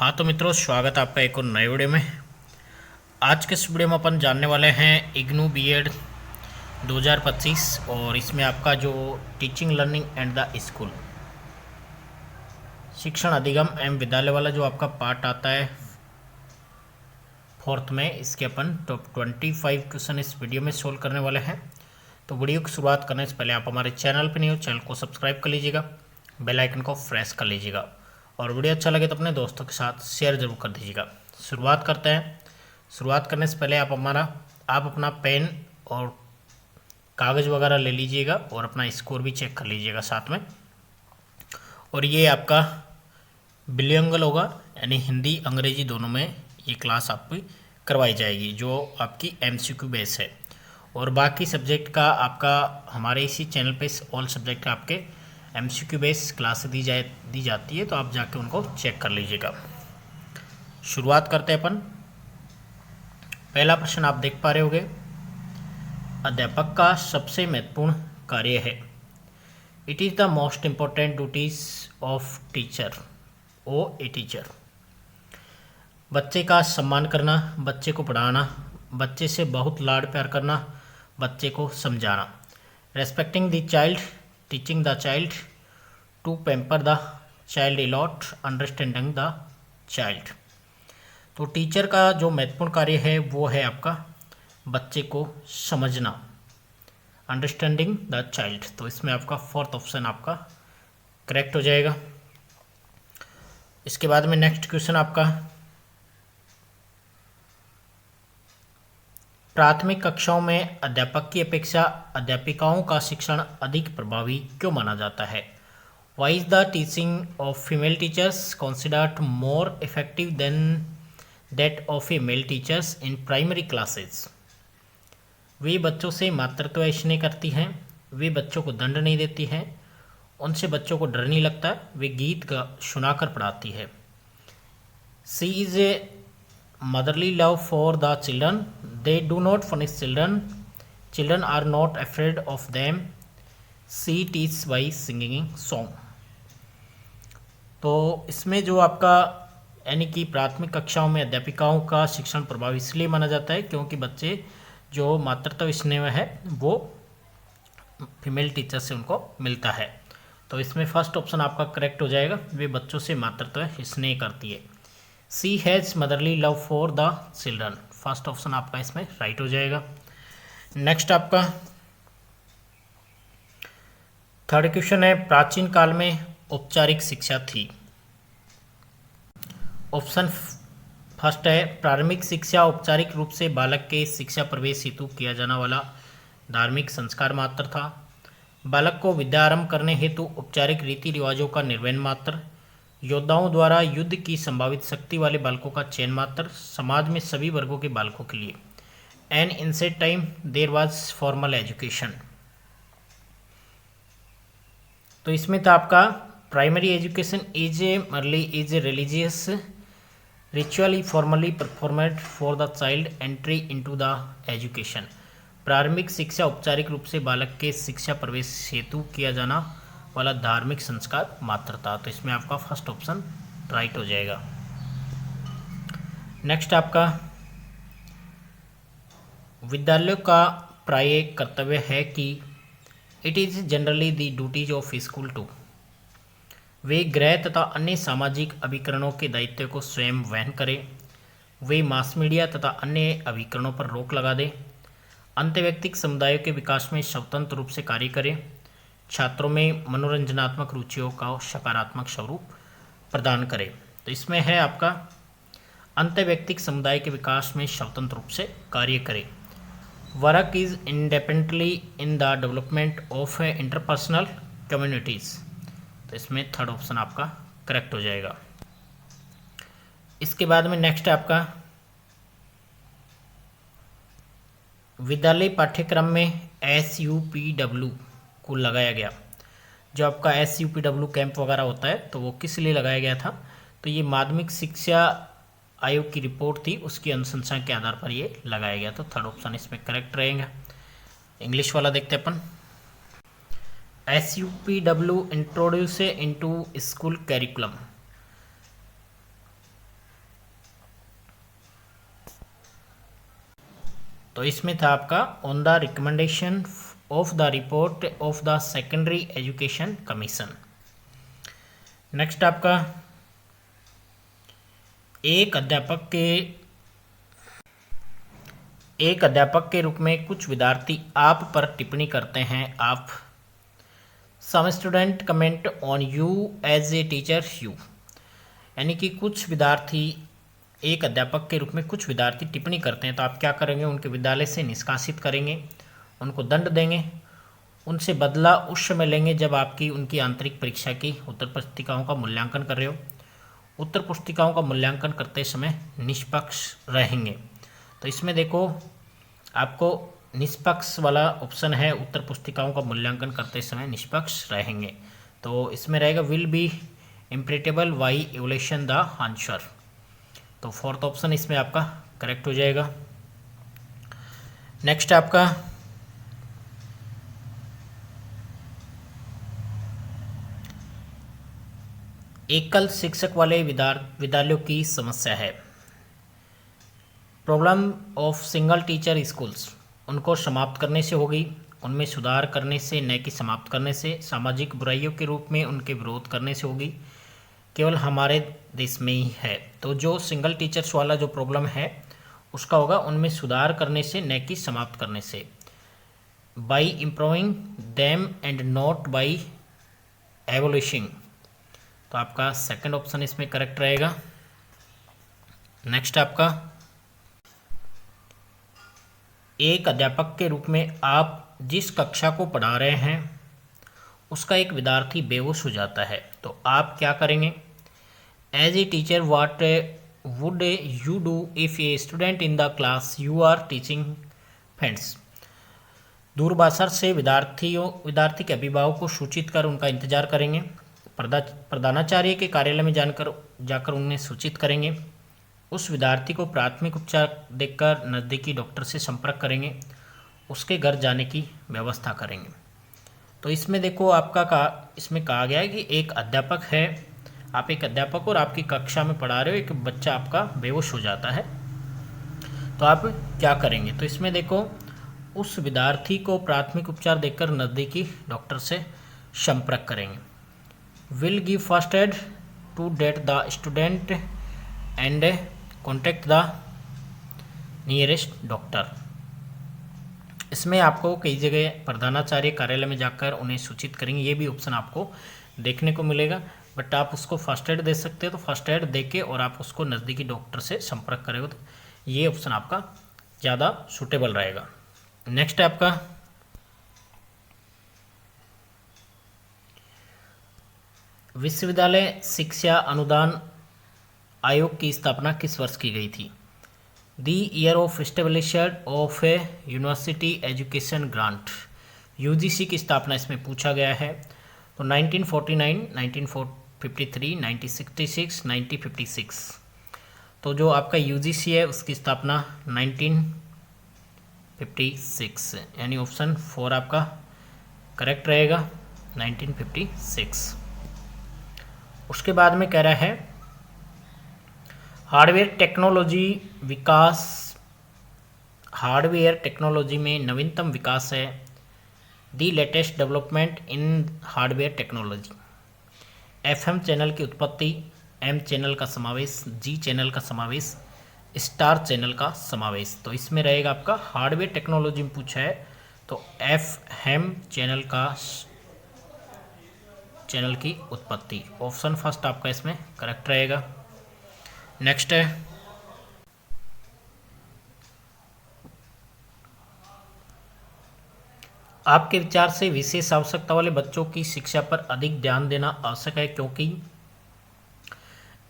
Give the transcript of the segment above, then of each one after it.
हाँ तो मित्रों, स्वागत है आपका एक और नए वीडियो में। आज के इस वीडियो में अपन जानने वाले हैं इग्नू बीएड 2025 और इसमें आपका जो teaching learning and the school शिक्षण अधिगम एवं विद्यालय वाला जो आपका पार्ट आता है फोर्थ में, इसके अपन टॉप 25 क्वेश्चन इस वीडियो में सोल्व करने वाले हैं। तो वीडियो की शुरुआत करने से पहले आप हमारे चैनल पर नहीं हो, चैनल को सब्सक्राइब कर लीजिएगा, बेल आइकन को प्रेस कर लीजिएगा और वीडियो अच्छा लगे तो अपने दोस्तों के साथ शेयर जरूर कर दीजिएगा। शुरुआत करते हैं। शुरुआत करने से पहले आप अपना पेन और कागज़ वगैरह ले लीजिएगा और अपना स्कोर भी चेक कर लीजिएगा साथ में। और ये आपका बिलिंगुअल होगा, यानी हिंदी अंग्रेजी दोनों में ये क्लास आपकी करवाई जाएगी, जो आपकी MCQ बेस है। और बाकी सब्जेक्ट का आपका हमारे इसी चैनल पे ऑल सब्जेक्ट का आपके MCQ बेस क्लास दी जाती है, तो आप जाके उनको चेक कर लीजिएगा। शुरुआत करते हैं अपन। पहला प्रश्न आप देख पा रहे होंगे, अध्यापक का सबसे महत्वपूर्ण कार्य है। It is the most important duties of teacher or a teacher. बच्चे का सम्मान करना, बच्चे को पढ़ाना, बच्चे से बहुत लाड प्यार करना, बच्चे को समझाना। Respecting the child, teaching the child, to pamper the child a lot, understanding the child. तो टीचर का जो महत्वपूर्ण कार्य है वो है आपका बच्चे को समझना, अंडरस्टैंडिंग द चाइल्ड। तो इसमें आपका फोर्थ ऑप्शन आपका करेक्ट हो जाएगा। इसके बाद में नेक्स्ट क्वेश्चन आपका, प्राथमिक कक्षाओं में अध्यापक की अपेक्षा अध्यापिकाओं का शिक्षण अधिक प्रभावी क्यों माना जाता है? Why is the teaching of female teachers considered more effective than that of a male teachers in primary classes? वे बच्चों से मातृत्व स्नेह करती हैं, वे बच्चों को दंड नहीं देती हैं, उनसे बच्चों को डर नहीं लगता, वे गीत सुनाकर पढ़ाती है। She is a motherly love for the children, they do not punish children, children are not afraid of them, she teaches by singing song। तो इसमें जो आपका यानी कि प्राथमिक कक्षाओं में अध्यापिकाओं का शिक्षण प्रभावी इसलिए माना जाता है क्योंकि बच्चे जो मातृत्व स्नेह है वो फीमेल टीचर से उनको मिलता है। तो इसमें फर्स्ट ऑप्शन आपका करेक्ट हो जाएगा, वे बच्चों से मातृत्व स्नेह करती है। She has motherly love for the children, first option आपका इसमें राइट हो जाएगा। नेक्स्ट आपका थर्ड क्वेश्चन है, प्राचीन काल में औपचारिक शिक्षा थी। ऑप्शन फर्स्ट है, प्रारंभिक शिक्षा औपचारिक रूप से बालक के शिक्षा प्रवेश हेतु किया जाने वाला धार्मिक संस्कार मात्र था। बालक को विद्या आरंभ करने हेतु औपचारिक रीति रिवाजों का निर्वहन मात्र, योद्धाओं द्वारा युद्ध की संभावित शक्ति वाले बालकों का चयन मात्र, समाज में सभी वर्गों के बालकों के लिए। And in set time there was formal education. तो इसमें था आपका primary education is a religious ritually formally performed for the child entry into the education. प्रारंभिक शिक्षा औपचारिक रूप से बालक के शिक्षा प्रवेश हेतु किया जाना वाला धार्मिक संस्कार मात्र था। तो इसमें आपका फर्स्ट ऑप्शन राइट हो जाएगा। नेक्स्ट आपका, विद्यालयों का प्राय कर्तव्य है कि it is generally the duties of school to, वे गृह तथा अन्य सामाजिक अभिकरणों के दायित्व को स्वयं वहन करें, वे मास मीडिया तथा अन्य अभिकरणों पर रोक लगा दें, अंतर्व्यक्तिक समुदायों के विकास में स्वतंत्र रूप से कार्य करें, छात्रों में मनोरंजनात्मक रुचियों का सकारात्मक स्वरूप प्रदान करें। तो इसमें है आपका अंतर्व्यक्तिक समुदाय के विकास में स्वतंत्र रूप से कार्य करें, work is independently in the development of interpersonal communities. तो इसमें थर्ड ऑप्शन आपका करेक्ट हो जाएगा। इसके बाद में नेक्स्ट है आपका, विद्यालय पाठ्यक्रम में SUPW को लगाया गया। जो आपका SUPW कैंप वगैरह होता है तो वो किस लिए लगाया गया था? तो ये माध्यमिक शिक्षा आयोग की रिपोर्ट थी, उसकी अनुशंसा के आधार पर ये लगाया गया। तो थर्ड ऑप्शन इसमें करेक्ट रहेगा। इंग्लिश वाला देखते हैं अपन। SUPW introduce into school curriculum. तो इसमें था आपका on the recommendation of the report of the secondary education commission. Next आपका एक अध्यापक के रूप में कुछ विद्यार्थी आप पर टिप्पणी करते हैं। आप some student comment on you as a teacher you, यानी कि कुछ विद्यार्थी, एक अध्यापक के रूप में कुछ विद्यार्थी टिप्पणी करते हैं तो आप क्या करेंगे, उनके विद्यालय से निष्कासित करेंगे, उनको दंड देंगे, उनसे बदला उस समय लेंगे जब आपकी उनकी आंतरिक परीक्षा की उत्तर पुस्तिकाओं का मूल्यांकन कर रहे हो। उत्तर पुस्तिकाओं का मूल्यांकन करते समय निष्पक्ष रहेंगे। तो इसमें देखो आपको निष्पक्ष वाला ऑप्शन है, उत्तर पुस्तिकाओं का मूल्यांकन करते समय निष्पक्ष रहेंगे। तो इसमें रहेगा will be impartable by evolution the answer. तो फोर्थ ऑप्शन इसमें आपका करेक्ट हो जाएगा। नेक्स्ट आपका एकल शिक्षक वाले विद्यालयों की समस्या है। Problem of single teacher schools, उनको समाप्त करने से होगी, उनमें सुधार करने से, न कि समाप्त करने से। सामाजिक बुराइयों के रूप में उनके विरोध करने से होगी, केवल हमारे देश में ही है। तो जो सिंगल टीचर्स वाला जो प्रॉब्लम है उसका होगा उनमें सुधार करने से, न कि समाप्त करने से। By improving them and not by evolutioning. तो आपका सेकंड ऑप्शन इसमें करेक्ट रहेगा। नेक्स्ट आपका एक अध्यापक के रूप में आप जिस कक्षा को पढ़ा रहे हैं उसका एक विद्यार्थी बेहोश हो जाता है तो आप क्या करेंगे। As a teacher what would you do if a student in the class you are teaching friends. दूरभाषा से विद्यार्थी के अभिभावक को सूचित कर उनका इंतजार करेंगे। प्रधानाचार्य के कार्यालय में जाकर उन्हें सूचित करेंगे। उस विद्यार्थी को प्राथमिक उपचार देकर नज़दीकी डॉक्टर से संपर्क करेंगे। उसके घर जाने की व्यवस्था करेंगे। तो इसमें देखो आपका इसमें कहा गया है कि एक अध्यापक है, आप एक अध्यापक और आपकी कक्षा में पढ़ा रहे हो, एक बच्चा आपका बेहोश हो जाता है तो आप क्या करेंगे। तो इसमें देखो उस विद्यार्थी को प्राथमिक उपचार देकर नज़दीकी डॉक्टर से संपर्क करेंगे। Will give first aid to that the student and contact the nearest doctor. इसमें आपको कई जगह प्रधानाचार्य कार्यालय में जाकर उन्हें सूचित करेंगे, ये भी ऑप्शन आपको देखने को मिलेगा। बट आप उसको फर्स्ट एड दे सकते हो तो फर्स्ट एड दे के और आप उसको नज़दीकी डॉक्टर से संपर्क करेंगे तो ये ऑप्शन आपका ज़्यादा सूटेबल रहेगा। नेक्स्ट है आपका विश्वविद्यालय शिक्षा अनुदान आयोग की स्थापना किस वर्ष की गई थी। The year of establishment of a university education grant, UGC की स्थापना इसमें पूछा गया है। तो 1949, 1953, 1966, 1956। तो जो आपका यूजीसी है उसकी स्थापना 1956, यानी ऑप्शन 4 आपका करेक्ट रहेगा, 1956। उसके बाद में कह रहा है हार्डवेयर टेक्नोलॉजी में नवीनतम विकास है। The latest development in hardware technology. FM channel की उत्पत्ति, एम चैनल का समावेश, जी चैनल का समावेश, स्टार चैनल का समावेश। तो इसमें रहेगा आपका हार्डवेयर टेक्नोलॉजी में पूछा है तो एफएम चैनल की उत्पत्ति, ऑप्शन फर्स्ट आपका इसमें करेक्ट रहेगा। नेक्स्ट है आपके विचार से विशेष आवश्यकता वाले बच्चों की शिक्षा पर अधिक ध्यान देना आवश्यक है क्योंकि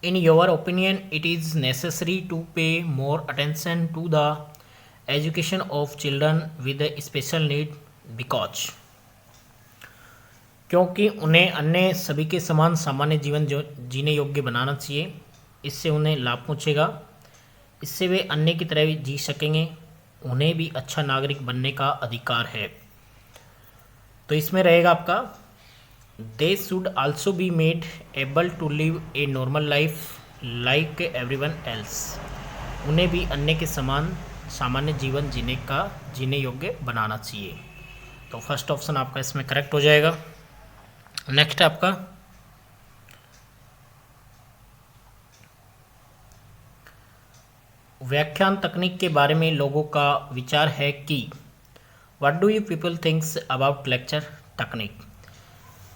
in your opinion it is necessary to pay more attention to the education of children with special need because, क्योंकि उन्हें अन्य सभी के समान सामान्य जीवन जीने योग्य बनाना चाहिए। इससे उन्हें लाभ पहुँचेगा, इससे वे अन्य की तरह भी जी सकेंगे, उन्हें भी अच्छा नागरिक बनने का अधिकार है। तो इसमें रहेगा आपका they should also be made able to live a normal life like everyone else, उन्हें भी अन्य के समान सामान्य जीवन जीने योग्य बनाना चाहिए। तो फर्स्ट ऑप्शन आपका इसमें करेक्ट हो जाएगा। नेक्स्ट आपका व्याख्यान तकनीक के बारे में लोगों का विचार है कि what do you people thinks about lecture technique.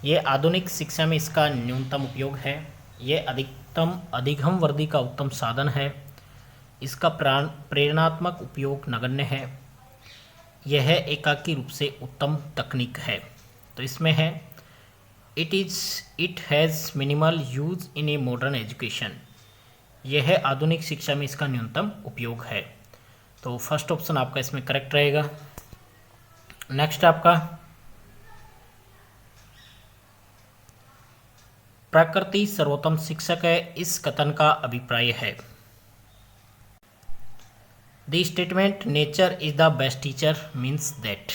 ये आधुनिक शिक्षा में इसका न्यूनतम उपयोग है। ये अधिगम वर्दी का उत्तम साधन है। इसका प्रेरणात्मक उपयोग नगण्य है। यह एकाकी रूप से उत्तम तकनीक है। तो इसमें है it has minimal use in a modern education. यह आधुनिक शिक्षा में इसका न्यूनतम उपयोग है। तो फर्स्ट ऑप्शन आपका इसमें करेक्ट रहेगा। नेक्स्ट आपका प्रकृति सर्वोत्तम शिक्षक है, इस कथन का अभिप्राय है। The statement nature is the best teacher means that.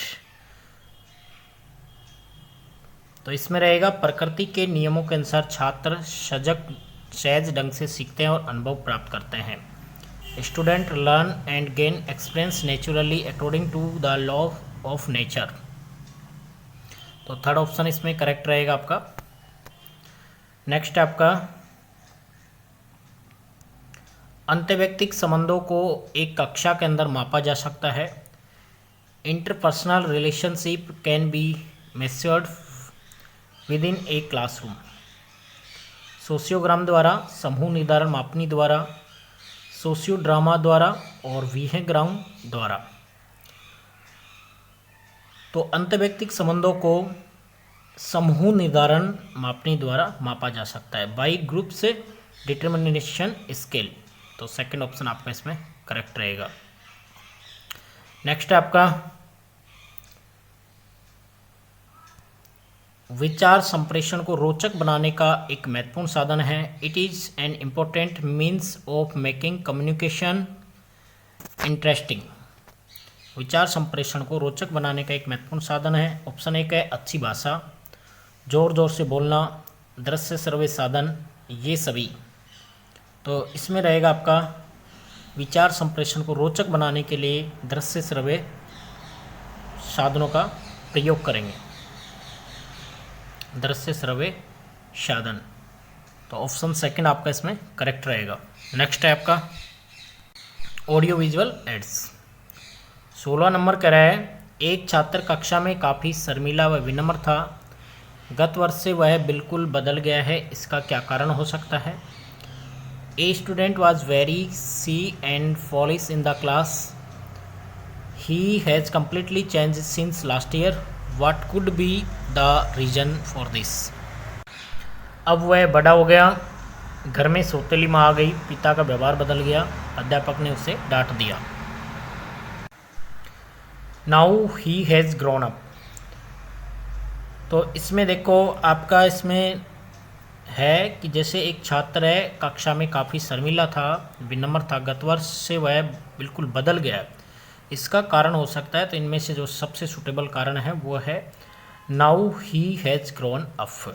तो इसमें रहेगा प्रकृति के नियमों के अनुसार छात्र सहज ढंग से सीखते हैं और अनुभव प्राप्त करते हैं। Student learn and gain experience naturally according to the law of nature. तो थर्ड ऑप्शन इसमें करेक्ट रहेगा आपका। नेक्स्ट आपका अंतर्वैयक्तिक संबंधों को एक कक्षा के अंदर मापा जा सकता है। Interpersonal relationship can be measured within a classroom. Sociogram द्वारा, समूह निर्धारण मापनी द्वारा, सोशियो ड्रामा द्वारा और विहेग्राम द्वारा। तो अंतर्वैयक्तिक संबंधों को समूह निर्धारण मापनी द्वारा मापा जा सकता है बाई ग्रुप से डिटर्मिनेशन स्केल। तो सेकंड ऑप्शन आपका इसमें करेक्ट रहेगा। नेक्स्ट आपका विचार संप्रेषण को रोचक बनाने का एक महत्वपूर्ण साधन है। It is an important means of making communication interesting. विचार संप्रेषण को रोचक बनाने का एक महत्वपूर्ण साधन है। ऑप्शन एक है अच्छी भाषा, जोर जोर से बोलना, दृश्य श्रव्य साधन, ये सभी। तो इसमें रहेगा आपका विचार संप्रेषण को रोचक बनाने के लिए दृश्य श्रव्य साधनों का प्रयोग करेंगे। दृश्य श्रव्य साधन। तो ऑप्शन सेकंड आपका इसमें करेक्ट रहेगा। नेक्स्ट है आपका ऑडियो विजुअल एड्स। 16 नंबर कह रहा है एक छात्र कक्षा में काफ़ी शर्मीला व विनम्र था। गत वर्ष से वह बिल्कुल बदल गया है, इसका क्या कारण हो सकता है। A student was very shy and foolish in the class. He has completely changed since last year. What could be the reason for this? अब वह बड़ा हो गया, घर में सौतेली माँ आ गई, पिता का व्यवहार बदल गया, अध्यापक ने उसे डांट दिया। Now he has grown up. तो इसमें देखो आपका इसमें है कि जैसे एक छात्र है कक्षा में काफ़ी शर्मीला था, विनम्र था, गत वर्ष से वह बिल्कुल बदल गया, इसका कारण हो सकता है। तो इनमें से जो सबसे सूटेबल कारण है वो है now he has grown up.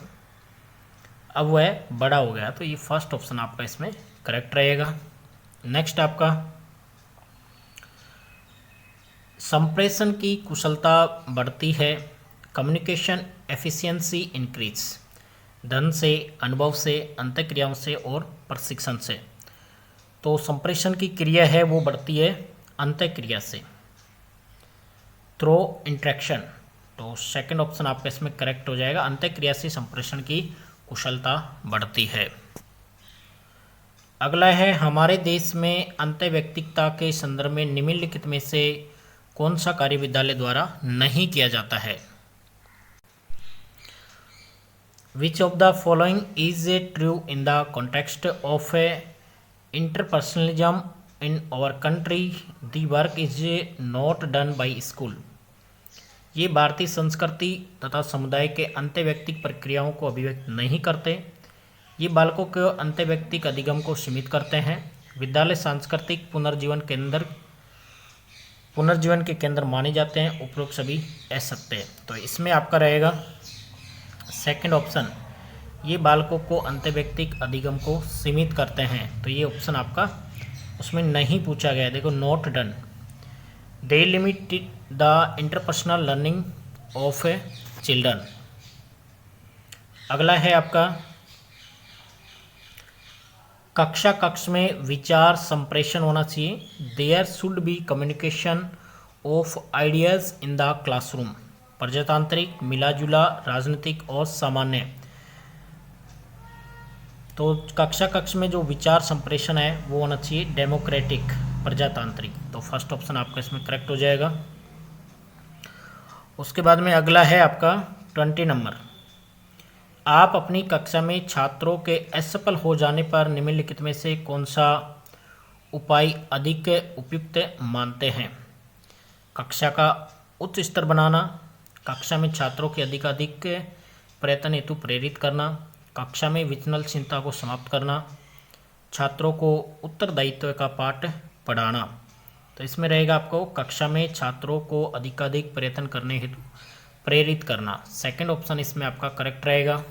अब वह बड़ा हो गया। तो ये फर्स्ट ऑप्शन आपका इसमें करेक्ट रहेगा। नेक्स्ट आपका संप्रेषण की कुशलता बढ़ती है। Communication efficiency increase. धन से, अनुभव से, अंतःक्रियाओं से और प्रशिक्षण से। तो संप्रेषण की क्रिया है वो बढ़ती है अंतःक्रिया से, थ्रो इंटरेक्शन। तो सेकंड ऑप्शन आपका इसमें करेक्ट हो जाएगा। अंतःक्रिया से संप्रेषण की कुशलता बढ़ती है। अगला है हमारे देश में अंतःवैयक्तिकता के संदर्भ में निम्नलिखित में से कौन सा कार्य विद्यालय द्वारा नहीं किया जाता है। Which of the following is true in the context of interpersonalism in our country? The work is not done by school. ये भारतीय संस्कृति तथा समुदाय के अंतर्वैयक्तिक प्रक्रियाओं को अभिव्यक्त नहीं करते। ये बालकों के अंतर्वैयक्तिक अधिगम को सीमित करते हैं। विद्यालय सांस्कृतिक पुनर्जीवन के केंद्र माने जाते हैं। उपरोक्त सभी असत्य है। तो इसमें आपका रहेगा सेकंड ऑप्शन, ये बालकों को अंतर्वैयक्तिक अधिगम को सीमित करते हैं। तो ये ऑप्शन आपका उसमें नहीं पूछा गया। देखो not done, they limit the interpersonal learning of children. अगला है आपका कक्षा कक्ष में विचार संप्रेषण होना चाहिए। There should be communication of ideas in the classroom. प्रजातांत्रिक, मिलाजुला, राजनीतिक और सामान्य। तो कक्षा कक्ष में जो विचार संप्रेषण है वो होना चाहिए डेमोक्रेटिक, प्रजातांत्रिक। तो फर्स्ट ऑप्शन आपका इसमें करेक्ट हो जाएगा। उसके बाद में अगला है आपका 20 नंबर। आप अपनी कक्षा में छात्रों के असफल हो जाने पर निम्नलिखित में से कौन सा उपाय अधिक उपयुक्त मानते हैं? कक्षा का उच्च स्तर बनाना, कक्षा में छात्रों के अधिकाधिक प्रयत्न हेतु प्रेरित करना, कक्षा में विचलनशीलता को समाप्त करना, छात्रों को उत्तरदायित्व का पाठ पढ़ाना। तो इसमें रहेगा आपको कक्षा में छात्रों को अधिकाधिक प्रयत्न करने हेतु प्रेरित करना। सेकंड ऑप्शन इसमें आपका करेक्ट रहेगा।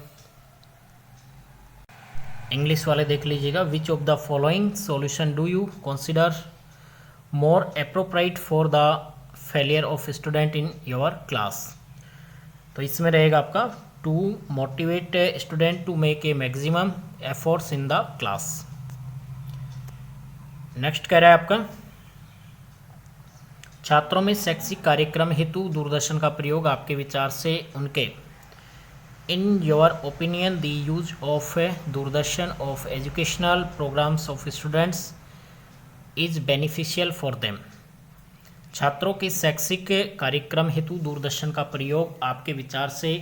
इंग्लिश वाले देख लीजिएगा। Which of the following solution do you consider more appropriate for the failure of student in your class? तो इसमें रहेगा आपका to motivate student to make a maximum efforts in the class. Next कह रहा है आपका छात्रों में शैक्षिक कार्यक्रम हेतु दूरदर्शन का प्रयोग आपके विचार से उनके in your opinion the use of Doordarshan of educational programmes of students is beneficial for them. छात्रों के शैक्षिक कार्यक्रम हेतु दूरदर्शन का प्रयोग आपके विचार से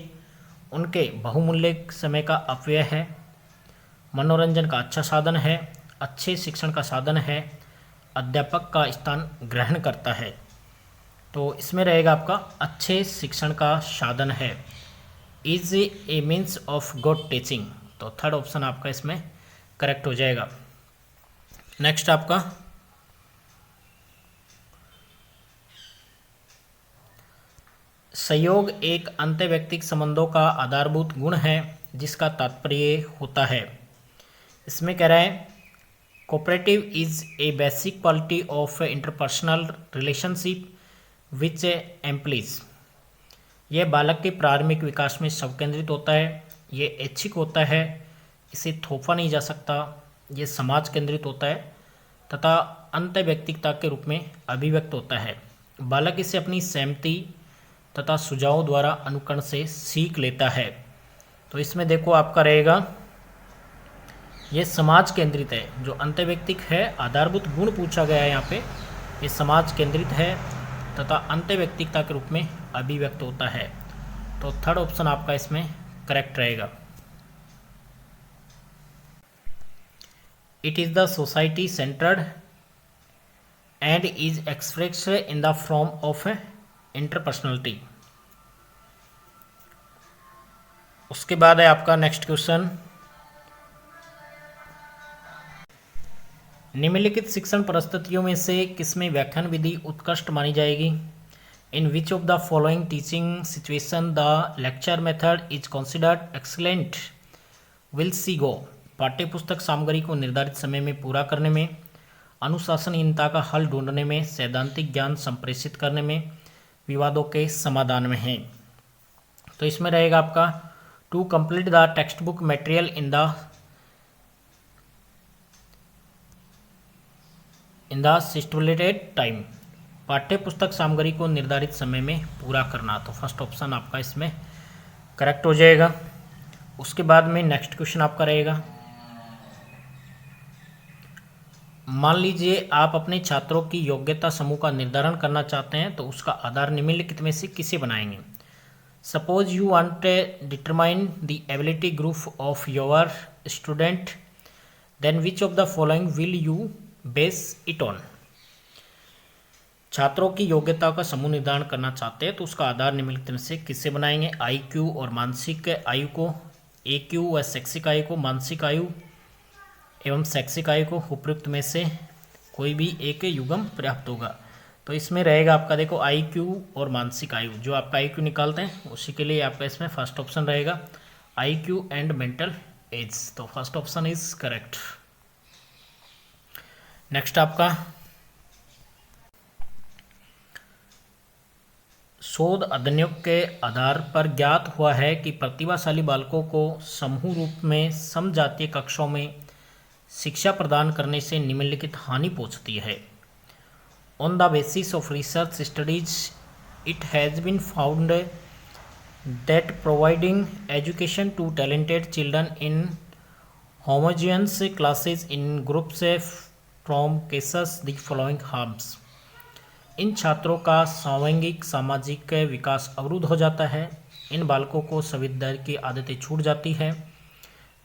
उनके बहुमूल्य समय का अपव्यय है, मनोरंजन का अच्छा साधन है, अच्छे शिक्षण का साधन है, अध्यापक का स्थान ग्रहण करता है। तो इसमें रहेगा आपका अच्छे शिक्षण का साधन है, is a means of good teaching. तो थर्ड ऑप्शन आपका इसमें करेक्ट हो जाएगा। नेक्स्ट आपका सहयोग एक अंतर्वैयक्तिक संबंधों का आधारभूत गुण है जिसका तात्पर्य होता है। इसमें कह रहा है cooperative is a basic quality of interpersonal relationship which implies. यह बालक के प्रारंभिक विकास में स्वकेंद्रित होता है, ये ऐच्छिक होता है, इसे थोपा नहीं जा सकता, ये समाज केंद्रित होता है तथा अंतर्वैयक्तिकता के रूप में अभिव्यक्त होता है। बालक इसे अपनी सहमति तथा सुझावों द्वारा अनुकरण से सीख लेता है। तो इसमें देखो आपका रहेगा ये समाज केंद्रित है, जो अंतर्वैयक्तिक है आधारभूत गुण पूछा गया है यहाँ पे, ये समाज केंद्रित है तथा अंतर्वैयक्तिकता के रूप में अभिव्यक्त होता है। तो थर्ड ऑप्शन आपका इसमें करेक्ट रहेगा। It is the society centred and is expressed in the form of interpersonality. उसके बाद है आपका नेक्स्ट क्वेश्चन, निम्नलिखित शिक्षण परिस्थितियों में से किसमें व्याख्यान विधि उत्कृष्ट मानी जाएगी? In which of the following teaching situation the lecture method is considered excellent? Will see go. पाठ्य पुस्तक सामग्री को निर्धारित समय में पूरा करने में, अनुशासनहीनता का हल ढूंढने में, सैद्धांतिक ज्ञान संप्रेषित करने में, विवादों के समाधान में है। तो इसमें रहेगा आपका to complete the text book material in the stipulated time. पाठ्य पुस्तक सामग्री को निर्धारित समय में पूरा करना। तो फर्स्ट ऑप्शन आपका इसमें करेक्ट हो जाएगा। उसके बाद में नेक्स्ट क्वेश्चन आपका रहेगा, मान लीजिए आप अपने छात्रों की योग्यता समूह का निर्धारण करना चाहते हैं तो उसका आधार निम्नलिखित में से किसे बनाएंगे? Suppose you want determine the ability group of your student, then which of the following will you base it on? छात्रों की योग्यता का समूह निर्धारण करना चाहते हैं तो उसका आधार निम्नलिखित में से किससे बनाएंगे? IQ और मानसिक आयु को, AQ व शैक्षिक आयु को, मानसिक आयु एवं शैक्षिक आयु को, उपयुक्त में से कोई भी एक युग्म पर्याप्त होगा। तो इसमें रहेगा आपका देखो IQ और मानसिक आयु, जो आपका IQ निकालते हैं उसी के लिए आपका इसमें फर्स्ट ऑप्शन रहेगा IQ एंड मेंटल एज। तो first option is correct. Next आपका शोध अध्ययनों के आधार पर ज्ञात हुआ है कि प्रतिभाशाली बालकों को समूह रूप में समजातीय कक्षाओं में शिक्षा प्रदान करने से निम्नलिखित हानि पहुंचती है। On the basis of research studies it has been found that providing education to talented children in homogeneous classes in groups from cases the following harms। इन छात्रों का सांवेगिक सामाजिक विकास अवरुद्ध हो जाता है। इन बालकों को संविधान की आदतें छूट जाती है।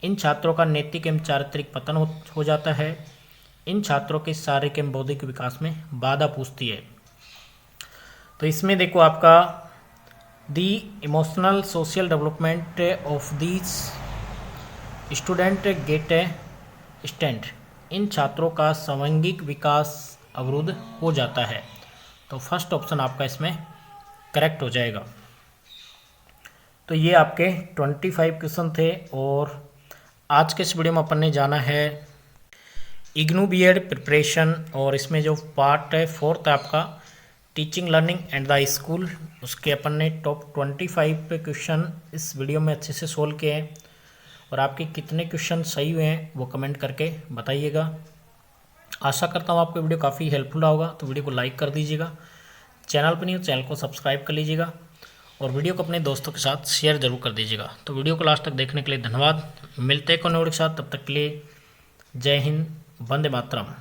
इन छात्रों का नैतिक एवं चारित्रिक पतन हो जाता है। इन छात्रों के शारीरिक एवं बौद्धिक विकास में बाधा पूछती है। तो इसमें देखो आपका The emotional social development of these student get stunted। इन छात्रों का सांवेगिक विकास अवरुद्ध हो जाता है। तो फर्स्ट ऑप्शन आपका इसमें करेक्ट हो जाएगा। तो ये आपके 25 क्वेश्चन थे और आज के इस वीडियो में अपन ने जाना है इग्नू बीएड प्रिपरेशन और इसमें जो पार्ट है 4th आपका teaching learning and the school, उसके अपन ने टॉप 25 पे क्वेश्चन इस वीडियो में अच्छे से सोल्व किए हैं और आपके कितने क्वेश्चन सही हुए हैं वो कमेंट करके बताइएगा। आशा करता हूँ आपको वीडियो काफ़ी हेल्पफुल रहा होगा। तो वीडियो को लाइक कर दीजिएगा, चैनल पर नहीं हो चैनल को सब्सक्राइब कर लीजिएगा और वीडियो को अपने दोस्तों के साथ शेयर जरूर कर दीजिएगा। तो वीडियो को लास्ट तक देखने के लिए धन्यवाद। मिलते हैं कोई नए वीडियो के साथ, तब तक के लिए जय हिंद, वंदे मातरम।